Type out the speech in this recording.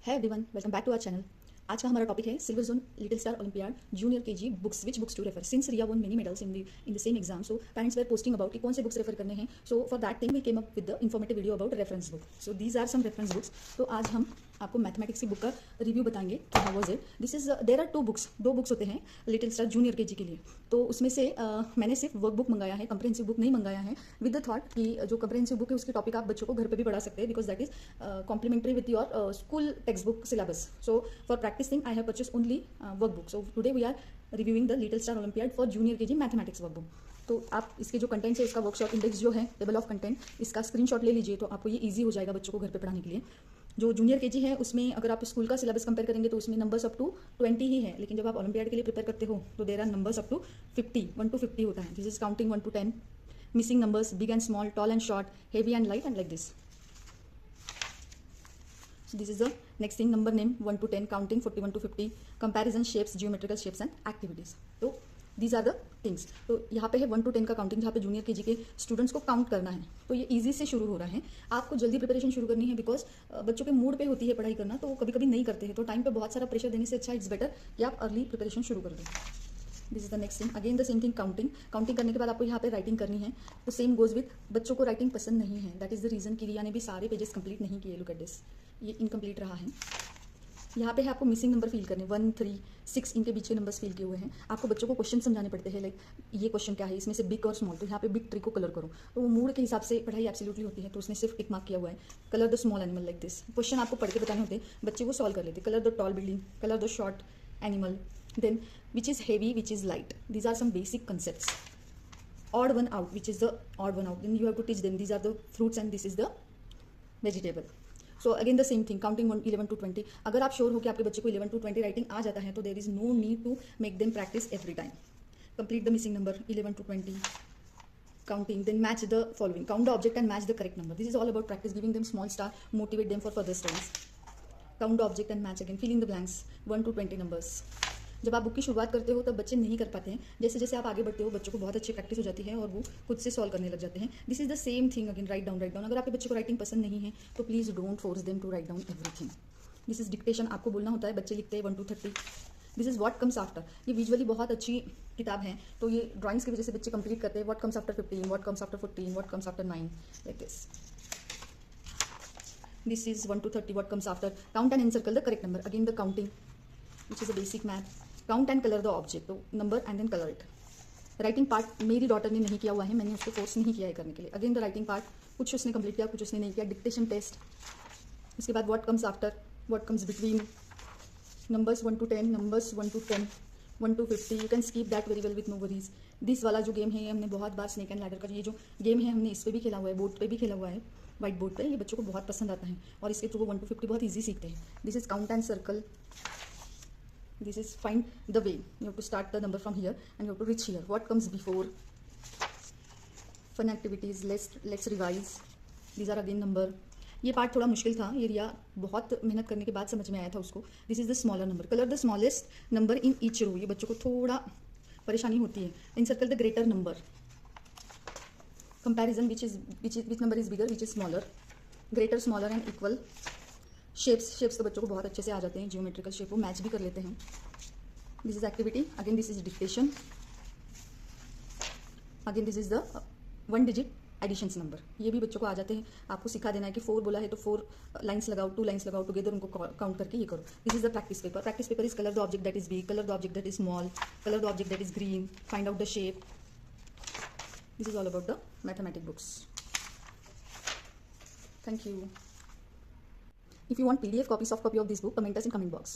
है everyone, welcome back to our channel. आज का हमारा टॉपिक है silver zone little star olympiad junior KG books, which books to refer since Riya won many medals in the same exam. So parents were posting about कि कौन से books refer करने हैं। So for that thing we came up with the informative video about reference book. So these are some reference books. तो आज हम आपको mathematics की बुक का रिव्यू बताएंगे कि how was it. This is there are दो बुक्स होते हैं लिटिल स्टार जूनियर केजी के लिए। तो उसमें से मैंने सिर्फ वर्क बुक मंगाया है, कंप्रेहेंसिव बुक नहीं मंगाया है, विद द थॉट कि जो कंप्रेहेंसिव बुक है उसके टॉपिक आप बच्चों को घर पे भी पढ़ा सकते हैं, because that is complementary with your school text book syllabus. So for practicing I have purchase only work book. So today we are reviewing the little star olympiad for junior KG mathematics work book. तो आप इसके जो contents है, इसका workshop index जो है, table of content, इसका screenshot ले लीजिए, तो आपको ये ईजी हो जाएगा बच्चों को घर पे पढ़ाने के लिए। जो जूनियर केजी है उसमें अगर आप स्कूल का सिलेबस कंपेयर करेंगे तो उसमें नंबर्स अप टू 20 ही है, लेकिन जब आप ओलंपियाड के लिए प्रिपेयर करते हो तो there are numbers up to 1 to 50 होता है। This is counting 1 to 10, missing numbers, big and small, tall and short, heavy and light, and like this. So this is the next thing, number name 1 to 10, counting 41 to 50, comparison shapes, geometrical shapes and activities. तो these are the things. तो यहाँ पे है 1 to 10 का counting, जहाँ पे junior KG के students को काउंट करना है। तो ये इजी से शुरू हो रहा है। आपको जल्दी प्रिपरेशन शुरू करनी है, बिकॉज बच्चों के मूड पे होती है पढ़ाई करना, तो वो कभी कभी नहीं करते हैं। तो टाइम पे बहुत सारा प्रेशर देने से अच्छा इट्स बेटर कि आप अर्ली प्रिपरेशन शुरू कर दें। This is the next thing, again the same thing, counting करने के बाद आपको यहाँ पे राइटिंग करनी है। तो सेम गोज विथ, बच्चों को राइटिंग पसंद नहीं है, दैट इज द रीजन कि रिया ने भी सारे पेजेस कंप्लीट नहीं किए। लुक एट दिस, ये इनकम्प्लीट रहा है। यहाँ पे है आपको मिसिंग नंबर फील करने, 1, 3, 6 इनके बीच के नंबर्स फील किए हुए हैं। आपको बच्चों को क्वेश्चन समझाने पड़ते हैं, लाइक ये क्वेश्चन क्या है, इसमें से बिग और स्मॉल, तो यहाँ पे बिग ट्री को कलर करो। तो वो मूड के हिसाब से पढ़ाई एब्सोल्युटली होती है, तो उसने सिर्फ टिक मार्क किया हुआ है। Colour the small animal like this. Question आपको पढ़ के बताने होते हैं, बच्चे वो सॉल्व कर लेते। Colour the tall building, colour the short animal, then which is heavy, which is light. These are some basic concepts. Odd one out, which is the odd one out, then you have to teach them these are the fruits and this is the vegetable. So again the same thing, counting 11 to 20। अगर आप sure हो कि आपके बच्चे को 11 to 20 writing आ जाता है, तो there is no need to make them practise every time. Complete the missing number 11 to 20, counting, then match the following, count the object and match the correct number. This is all about practice, giving them small star, motivate them for further studies. Count the object and match again, fill in the blanks, 1 to 20 numbers. जब आप book की शुरुआत करते हो तब बच्चे नहीं कर पाते हैं, जैसे जैसे आप आगे बढ़ते हो बच्चों को बहुत अच्छी प्रैक्टिस हो जाती है और वो खुद से सॉल्व करने लग जाते हैं। This is the same thing again, write down. अगर आपके बच्चे को राइटिंग पसंद नहीं है तो please don't force them to write down everything. This is dictation, आपको बोलना होता है, बच्चे लिखते हैं 1 to 30। This is what comes after. ये विजुअली बहुत अच्छी किताब है, तो ये ड्राइंग्स की वजह से बच्चे कंप्लीट करते हैं। What comes after 15, what comes after 14, what comes after 9, लाइक दिस। दिस इज 1 to 30, what comes after, count and encircle the correct number. Again the counting, which is a basic math. Count and colour the object, तो number and then colour it. Writing part मेरी daughter ने नहीं किया हुआ है, मैंने उसको force नहीं किया है करने के लिए। अगेन द राइटिंग पार्ट, कुछ उसने कंप्लीट किया, कुछ उसने नहीं किया। डिक्टेशन टेस्ट, इसके बाद what comes after, what comes between, numbers 1 to 10, numbers 1 to 10, 1 to 50। You can skip that very well with no worries. This वाला जो गेम है ये हमने बहुत बार, स्नेक एंड लैडर का ये जो गेम है हमने इस पर भी खेला हुआ है, बोर्ड पे भी खेला हुआ है, व्हाइट बोर्ड पे। ये बच्चों को बहुत पसंद आता है और इसके थ्रू वो 1 to 50 बहुत ईजी सीखते हैं। This is count and circle. This is find the way. You have to start the number from here and you have to reach here. What comes before? Fun activities. Let's revise. These are again number. ये part थोड़ा मुश्किल था, ये रिया बहुत मेहनत करने के बाद समझ में आया था उसको। This is the smaller number, colour the smallest number in each row. ये बच्चों को थोड़ा परेशानी होती है। Encircle the greater number. Comparison, which number is bigger, which is smaller, greater, smaller and equal. Shapes तो बच्चों को बहुत अच्छे से आ जाते हैं, जियोमेट्रिकल शेप वो मैच भी कर लेते हैं। This is activity, again this is dictation, again this is the 1 digit additions number. ये भी बच्चों को आ जाते हैं। आपको सिखा देना है कि 4 बोला है तो 4 लाइन्स लगाओ, 2 लाइन्स लगाओ, टुगेदर उनको काउंट करके ये करो। This is the practice paper. Practice paper is colour the object that is big, colour the object that is small, colour the object that is green, find out the shape. This is all about the mathematic books. Thank you. If you want PDF copy, soft copy of this book, comment us in comment box.